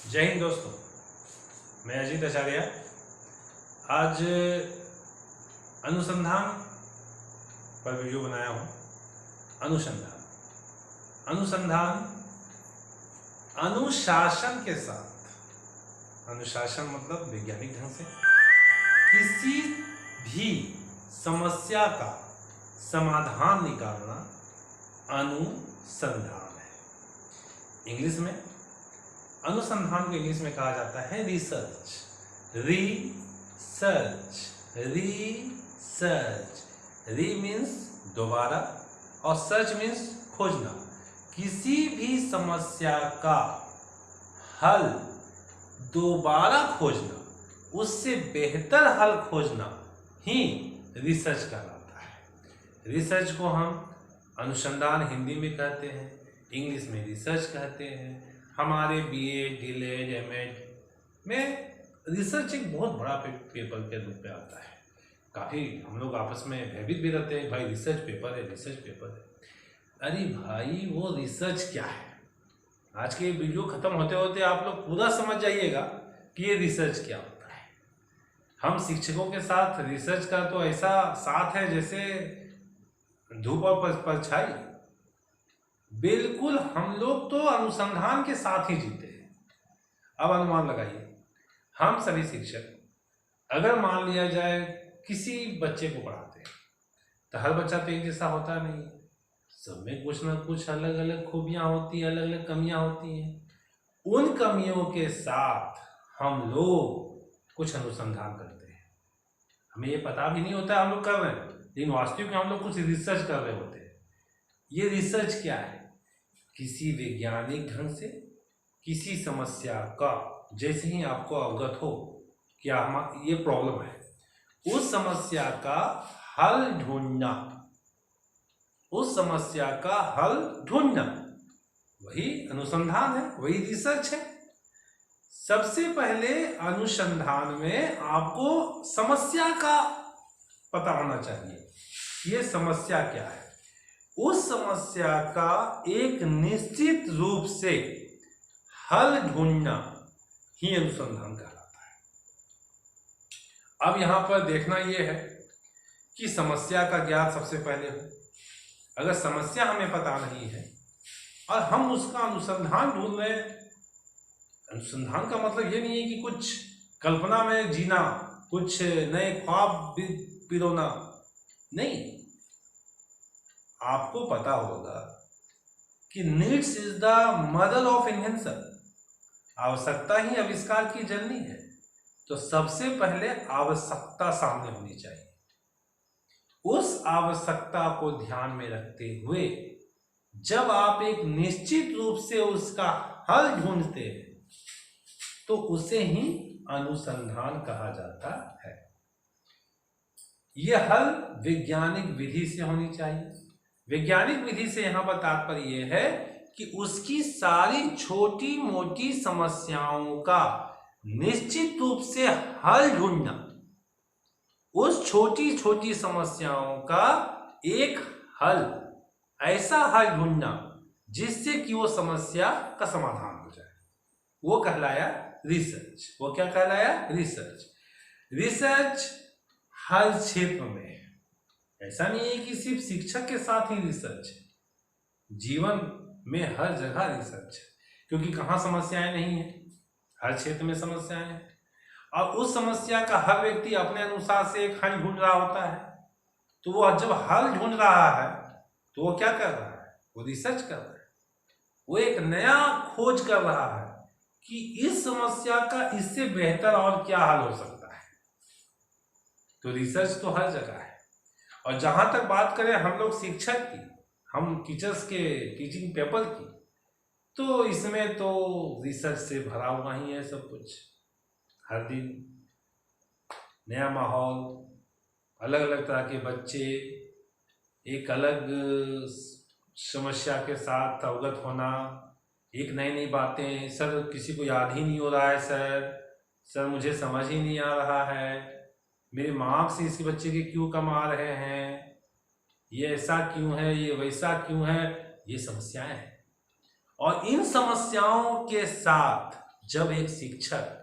जय हिंद दोस्तों, मैं अजीत आचार्य आज अनुसंधान पर वीडियो बनाया हूँ। अनुसंधान अनुसंधान अनुशासन के साथ, अनुशासन मतलब वैज्ञानिक ढंग से किसी भी समस्या का समाधान निकालना अनुसंधान है। इंग्लिश में अनुसंधान को इंग्लिश में कहा जाता है रिसर्च। री मीन्स दोबारा और सर्च मीन्स खोजना। किसी भी समस्या का हल दोबारा खोजना, उससे बेहतर हल खोजना ही रिसर्च कहलाता है। रिसर्च को हम अनुसंधान हिंदी में कहते हैं, इंग्लिश में रिसर्च कहते हैं। हमारे बीए, डीएड, एमएड में रिसर्च एक बहुत बड़ा पेपर के रूप में आता है। काफ़ी हम लोग आपस में भयभीत भी रहते हैं, भाई रिसर्च पेपर है, रिसर्च पेपर है। अरे भाई, वो रिसर्च क्या है? आज के वीडियो ख़त्म होते होते आप लोग पूरा समझ जाइएगा कि ये रिसर्च क्या होता है। हम शिक्षकों के साथ रिसर्च का तो ऐसा साथ है जैसे धूप और परछाई। बिल्कुल हम लोग तो अनुसंधान के साथ ही जीते हैं। अब अनुमान लगाइए, हम सभी शिक्षक अगर मान लिया जाए किसी बच्चे को पढ़ाते हैं तो हर बच्चा तो एक जैसा होता नहीं, सब में कुछ ना कुछ अलग अलग खूबियां होती हैं, अलग अलग कमियां होती हैं। उन कमियों के साथ हम लोग कुछ अनुसंधान करते हैं। हमें ये पता भी नहीं होता हम लोग कर रहे हैं, लेकिन वास्तविक में हम लोग कुछ रिसर्च कर रहे होते हैं। ये रिसर्च क्या है? किसी वैज्ञानिक ढंग से किसी समस्या का, जैसे ही आपको अवगत हो कि ये प्रॉब्लम है, उस समस्या का हल ढूंढना, उस समस्या का हल ढूंढना वही अनुसंधान है, वही रिसर्च है। सबसे पहले अनुसंधान में आपको समस्या का पता होना चाहिए। ये समस्या क्या है? उस समस्या का एक निश्चित रूप से हल ढूंढना ही अनुसंधान कहलाता है। अब यहां पर देखना यह है कि समस्या का ज्ञात सबसे पहले हो। अगर समस्या हमें पता नहीं है और हम उसका अनुसंधान ढूंढ रहे हैं, अनुसंधान का मतलब ये नहीं है कि कुछ कल्पना में जीना, कुछ नए ख्वाब पिरोना, नहीं। आपको पता होगा कि needs is the mother of invention. आवश्यकता ही आविष्कार की जननी है। तो सबसे पहले आवश्यकता सामने होनी चाहिए। उस आवश्यकता को ध्यान में रखते हुए जब आप एक निश्चित रूप से उसका हल ढूंढते हैं तो उसे ही अनुसंधान कहा जाता है। यह हल वैज्ञानिक विधि से होनी चाहिए। वैज्ञानिक विधि से यहां पर तात्पर्य यह है कि उसकी सारी छोटी मोटी समस्याओं का निश्चित रूप से हल ढूंढना, उस छोटी छोटी समस्याओं का एक हल, ऐसा हल ढूंढना जिससे कि वो समस्या का समाधान हो जाए, वो कहलाया रिसर्च। वो क्या कहलाया? रिसर्च। रिसर्च हर क्षेत्र में है। ऐसा नहीं है कि सिर्फ शिक्षक के साथ ही रिसर्च है, जीवन में हर जगह रिसर्च है। क्योंकि कहाँ समस्याएं नहीं है, हर क्षेत्र में समस्याएं हैं। और उस समस्या का हर व्यक्ति अपने अनुसार से एक हल ढूंढ रहा होता है। तो वो जब हल ढूंढ रहा है तो वो क्या कर रहा है? वो रिसर्च कर रहा है। वो एक नया खोज कर रहा है कि इस समस्या का इससे बेहतर और क्या हल हो सकता है। तो रिसर्च तो हर जगह है। और जहां तक बात करें हम लोग शिक्षक की, हम टीचर्स के टीचिंग पेपर की, तो इसमें तो रिसर्च से भरा हुआ ही है सब कुछ। हर दिन नया माहौल, अलग अलग तरह के बच्चे, एक अलग समस्या के साथ अवगत होना, एक नई नई बातें। सर किसी को याद ही नहीं हो रहा है, सर मुझे समझ ही नहीं आ रहा है, मेरे मार्क्स इस बच्चे के क्यों कम आ रहे हैं, ये ऐसा क्यों है, ये वैसा क्यों है। ये समस्याएं हैं। और इन समस्याओं के साथ जब एक शिक्षक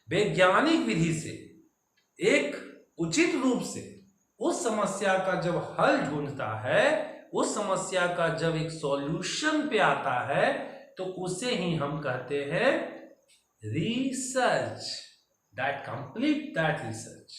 वैज्ञानिक विधि से एक उचित रूप से उस समस्या का जब हल ढूंढता है, उस समस्या का जब एक सॉल्यूशन पे आता है, तो उसे ही हम कहते हैं research, that complete that research.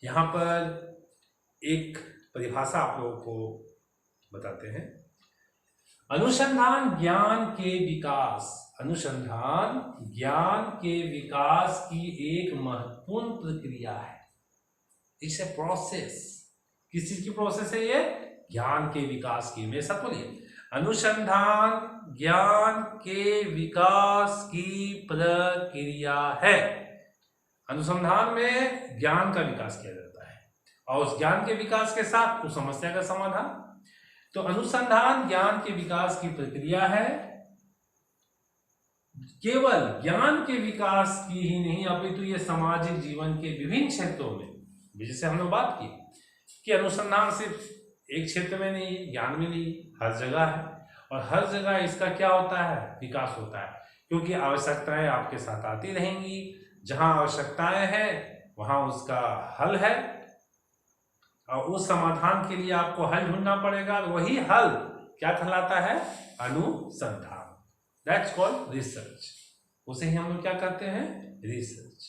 यहां पर एक परिभाषा आप लोगों को बताते हैं। अनुसंधान ज्ञान के विकास, अनुसंधान ज्ञान के विकास की एक महत्वपूर्ण प्रक्रिया है। It's a process. किस चीज की प्रोसेस है ये? ज्ञान के विकास की। मेरे साथ बोलिए, अनुसंधान ज्ञान के विकास की प्रक्रिया है। अनुसंधान में ज्ञान का विकास किया जाता है और उस ज्ञान के विकास के साथ उस समस्या का समाधान। तो अनुसंधान ज्ञान के विकास की प्रक्रिया है। केवल ज्ञान के विकास की ही नहीं, अपितु ये सामाजिक जीवन के विभिन्न क्षेत्रों में, जैसे हम लोग बात की कि अनुसंधान सिर्फ एक क्षेत्र में नहीं है, ज्ञान में नहीं, हर जगह है। और हर जगह इसका क्या होता है? विकास होता है, क्योंकि आवश्यकताएं आपके साथ आती रहेंगी। जहां आवश्यकताएं हैं वहां उसका हल है, और उस समाधान के लिए आपको हल ढूंढना पड़ेगा। वही हल क्या कहलाता है? अनुसंधान। That's called research. उसे ही हम लोग क्या कहते हैं? रिसर्च।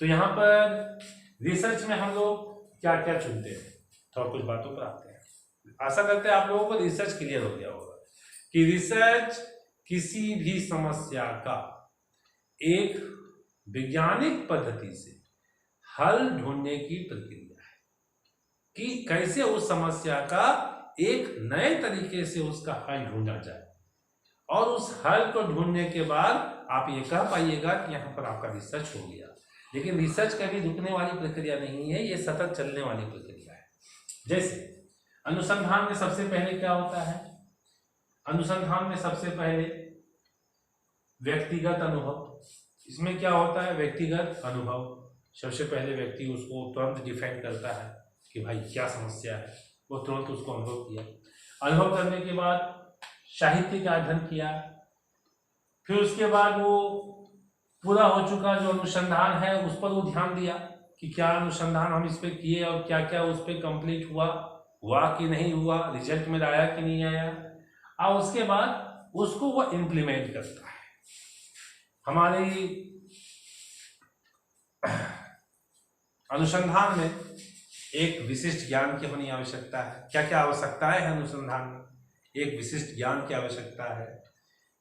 तो यहाँ पर रिसर्च में हम लोग क्या क्या चुनते हैं, थोड़ा कुछ बातों पर आते हैं। आशा करते हैं आप लोगों को रिसर्च क्लियर हो गया होगा कि रिसर्च किसी भी समस्या का एक वैज्ञानिक पद्धति से हल ढूंढने की प्रक्रिया है, कि कैसे उस समस्या का एक नए तरीके से उसका हल ढूंढा जाए। और उस हल को ढूंढने के बाद आप ये कह पाइएगा कि यहाँ पर आपका रिसर्च हो गया। लेकिन रिसर्च कभी रुकने वाली प्रक्रिया नहीं है, ये सतत चलने वाली प्रक्रिया है। जैसे अनुसंधान में सबसे पहले क्या होता है? अनुसंधान में सबसे पहले व्यक्तिगत अनुभव। इसमें क्या होता है? व्यक्तिगत अनुभव। सबसे पहले व्यक्ति उसको तुरंत डिफाइन करता है कि भाई क्या समस्या है, वो तुरंत उसको अनुभव किया। अनुभव करने के बाद साहित्य का अध्ययन किया, फिर उसके बाद वो पूरा हो चुका जो अनुसंधान है उस पर वो ध्यान दिया कि क्या अनुसंधान हम इस पे किए और क्या क्या उस पे कंप्लीट हुआ कि नहीं हुआ, रिजल्ट में आया कि नहीं आया। और उसके बाद उसको वो इम्प्लीमेंट करता है। हमारी अनुसंधान में एक विशिष्ट ज्ञान की होनी आवश्यकता है। क्या क्या आवश्यकताएं हैं अनुसंधान में? एक विशिष्ट ज्ञान की आवश्यकता है,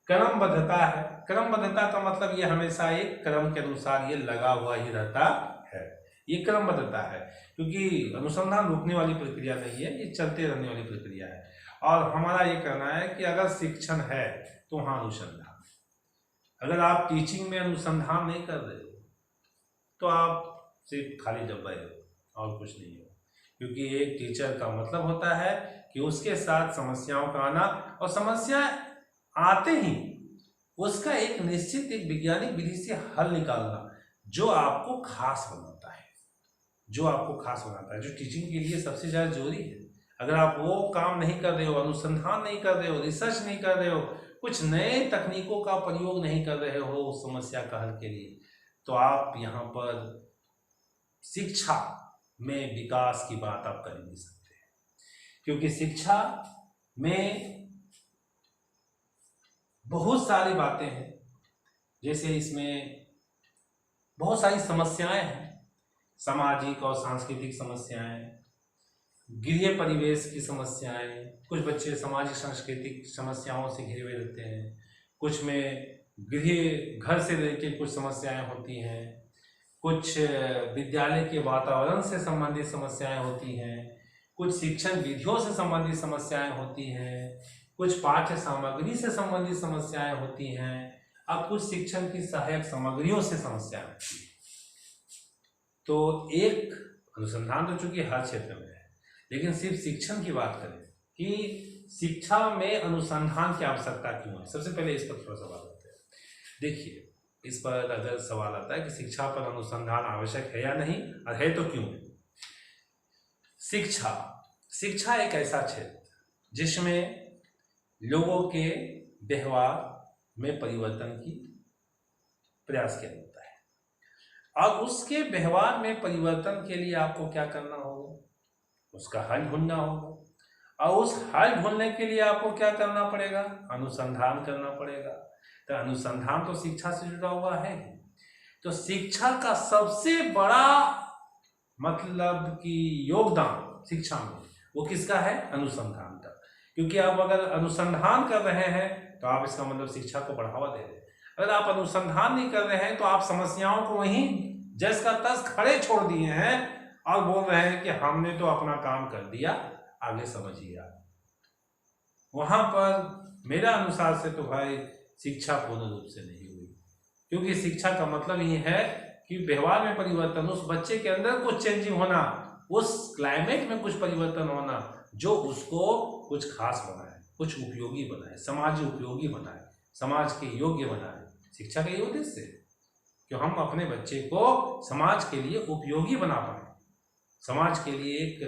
क्रमबद्धता है। क्रमबद्धता का मतलब ये हमेशा एक क्रम के अनुसार ये लगा हुआ ही रहता है, ये क्रमबद्धता है। क्योंकि अनुसंधान रुकने वाली प्रक्रिया नहीं है, ये चलते रहने वाली प्रक्रिया है। और हमारा ये कहना है कि अगर शिक्षण है तो वहाँ अनुसंधान। अगर आप टीचिंग में अनुसंधान नहीं कर रहे हो तो आप सिर्फ खाली डब्बा हो और कुछ नहीं हो। क्योंकि एक टीचर का मतलब होता है कि उसके साथ समस्याओं का आना, और समस्या आते ही उसका एक निश्चित एक वैज्ञानिक विधि से हल निकालना, जो आपको खास बनाता है, जो टीचिंग के लिए सबसे ज्यादा जरूरी है। अगर आप वो काम नहीं कर रहे हो, अनुसंधान नहीं कर रहे हो, रिसर्च नहीं कर रहे हो, कुछ नए तकनीकों का प्रयोग नहीं कर रहे हो उस समस्या का हल के लिए, तो आप यहाँ पर शिक्षा में विकास की बात आप कर नहीं सकते। क्योंकि शिक्षा में बहुत सारी बातें हैं, जैसे इसमें बहुत सारी समस्याएं हैं, सामाजिक और सांस्कृतिक समस्याएं, गृह परिवेश की समस्याएं। कुछ बच्चे सामाजिक सांस्कृतिक समस्याओं से घिरे हुए रहते हैं, कुछ में घर से रिलेटेड कुछ समस्याएं होती हैं, कुछ विद्यालय के वातावरण से संबंधित समस्याएं होती हैं, कुछ शिक्षण विधियों से संबंधित समस्याएं होती हैं, कुछ पाठ्य सामग्री से संबंधित समस्याएं होती हैं, अब कुछ शिक्षण की सहायक सामग्रियों से समस्याएं होती हैं। तो एक अनुसंधान तो चूंकि हर क्षेत्र में है, लेकिन सिर्फ शिक्षण की बात करें कि शिक्षा में अनुसंधान की आवश्यकता क्यों है, सबसे पहले इस पर थोड़ा सवाल आता है। देखिए, इस पर अगर सवाल आता है कि शिक्षा पर अनुसंधान आवश्यक है या नहीं, और है तो क्यों है। शिक्षा एक ऐसा क्षेत्र जिसमें लोगों के व्यवहार में परिवर्तन की प्रयास किया जाता है। और उसके व्यवहार में परिवर्तन के लिए आपको क्या करना होगा, उसका हल ढूंढना होगा। और उस हल ढूंढने के लिए आपको क्या करना पड़ेगा, अनुसंधान करना पड़ेगा। तो अनुसंधान तो शिक्षा से जुड़ा हुआ है। तो शिक्षा का सबसे बड़ा मतलब कि योगदान शिक्षा में वो किसका है, अनुसंधान का। क्योंकि आप अगर अनुसंधान कर रहे हैं तो आप इसका मतलब शिक्षा को बढ़ावा दे रहे हैं। अगर आप अनुसंधान नहीं कर रहे हैं तो आप समस्याओं को वहीं जस का तस खड़े छोड़ दिए हैं और बोल रहे हैं कि हमने तो अपना काम कर दिया, आगे समझिए आप। वहां पर मेरा अनुसार से तो भाई शिक्षा पूर्ण रूप से नहीं हुई। क्योंकि शिक्षा का मतलब ये है कि व्यवहार में परिवर्तन, उस बच्चे के अंदर कुछ चेंजिंग होना, उस क्लाइमेट में कुछ परिवर्तन होना जो उसको कुछ खास बनाए, कुछ उपयोगी बनाए, समाज उपयोगी बनाए, समाज के योग्य बनाए। शिक्षा का ये उद्देश्य है कि हम अपने बच्चे को समाज के लिए उपयोगी बना पाए, समाज के लिए एक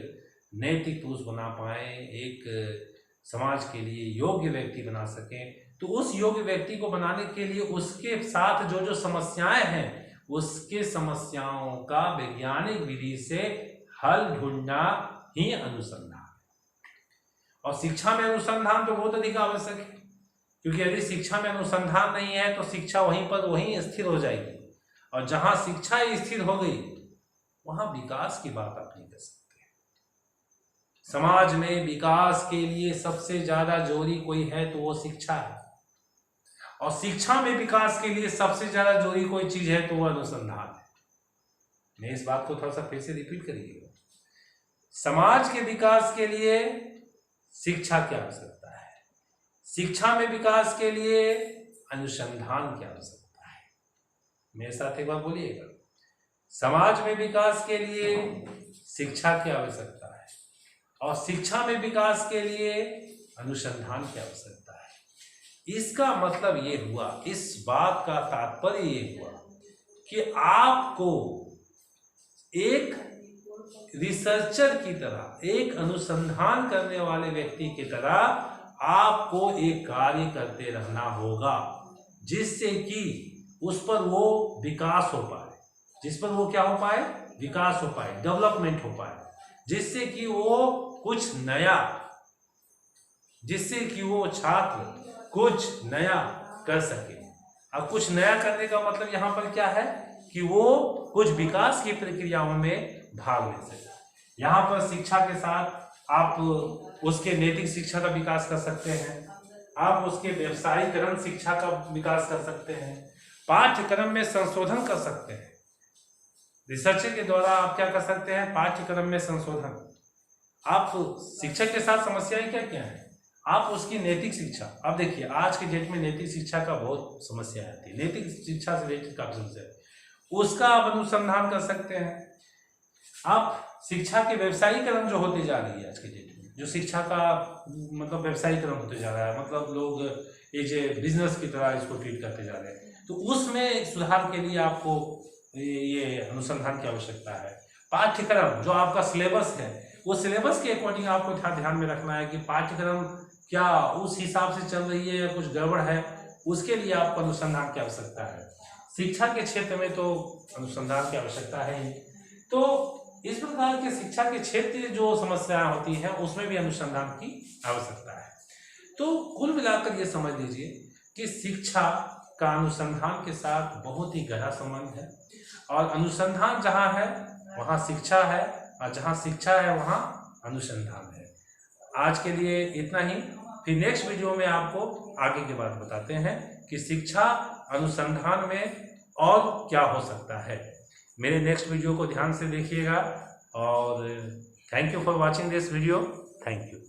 नैतिक पुरुष बना पाए, एक समाज के लिए योग्य व्यक्ति बना सकें। तो उस योग्य व्यक्ति को बनाने के लिए उसके साथ जो जो समस्याएं हैं उसके समस्याओं का वैज्ञानिक विधि से हल ढूंढना ही अनुसंधान। और शिक्षा में अनुसंधान तो बहुत अधिक आवश्यक है। क्योंकि यदि शिक्षा में अनुसंधान नहीं है तो शिक्षा वहीं पर वहीं स्थिर हो जाएगी। और जहां शिक्षा स्थिर हो गई वहां विकास की बात आप नहीं कर सकते। समाज में विकास के लिए सबसे ज्यादा जरूरी कोई है तो वो शिक्षा है। और शिक्षा में विकास के लिए सबसे ज्यादा जरूरी कोई चीज है तो वो अनुसंधान है। मैं इस बात को थोड़ा सा फिर से रिपीट करिएगा। समाज के विकास के लिए शिक्षा की आवश्यकता है, शिक्षा में विकास के लिए अनुसंधान की आवश्यकता है। मेरे साथ एक बार बोलिएगा, समाज में विकास के लिए शिक्षा की आवश्यकता है और शिक्षा में विकास के लिए अनुसंधान की आवश्यकता है। इसका मतलब ये हुआ, इस बात का तात्पर्य ये हुआ कि आपको एक रिसर्चर की तरह, एक अनुसंधान करने वाले व्यक्ति की तरह आपको एक कार्य करते रहना होगा जिससे कि उस पर वो विकास हो पाए, जिस पर वो क्या हो पाए, विकास हो पाए, डेवलपमेंट हो पाए, जिससे कि वो कुछ नया, जिससे कि वो छात्र कुछ नया कर सके। अब कुछ नया करने का मतलब यहाँ पर क्या है कि वो कुछ विकास की प्रक्रियाओं में भाग ले सके। यहाँ पर शिक्षा के साथ आप उसके नैतिक शिक्षा का विकास कर सकते हैं, आप उसके व्यवसायीकरण शिक्षा का विकास कर सकते हैं, पाठ्यक्रम में संशोधन कर सकते हैं। रिसर्च के द्वारा आप क्या कर सकते हैं, पाठ्यक्रम में संशोधन। आप शिक्षक के साथ समस्याएं क्या क्या है, आप उसकी नैतिक शिक्षा, अब देखिए आज के डेट में नैतिक शिक्षा का बहुत समस्या आती है, नैतिक शिक्षा से रिलेटेड काफी समस्या है, उसका आप अनुसंधान कर सकते हैं। आप शिक्षा के व्यवसायीकरण जो होते जा रही है आज के डेट में, जो शिक्षा का मतलब व्यवसायीकरण होते जा रहा है, मतलब लोग एज ए बिजनेस की तरह इसको ट्रीट करते जा रहे हैं, तो उसमें सुधार के लिए आपको ये अनुसंधान की आवश्यकता है। पाठ्यक्रम जो आपका सिलेबस है, वो सिलेबस के अकॉर्डिंग आपको ध्यान में रखना है कि पाठ्यक्रम क्या उस हिसाब से चल रही है या कुछ गड़बड़ है, उसके लिए आपको अनुसंधान की आवश्यकता है। शिक्षा के क्षेत्र में तो अनुसंधान की आवश्यकता है ही। तो इस प्रकार के शिक्षा के क्षेत्र जो समस्याएं होती हैं उसमें भी अनुसंधान की आवश्यकता है। तो कुल मिलाकर ये समझ लीजिए कि शिक्षा का अनुसंधान के साथ बहुत ही गहरा संबंध है, और अनुसंधान जहाँ है वहाँ शिक्षा है, और जहाँ शिक्षा है वहाँ अनुसंधान है। आज के लिए इतना ही, फिर नेक्स्ट वीडियो में आपको आगे की बात बताते हैं कि शिक्षा अनुसंधान में और क्या हो सकता है। मेरे नेक्स्ट वीडियो को ध्यान से देखिएगा और thank you for watching this video. Thank you.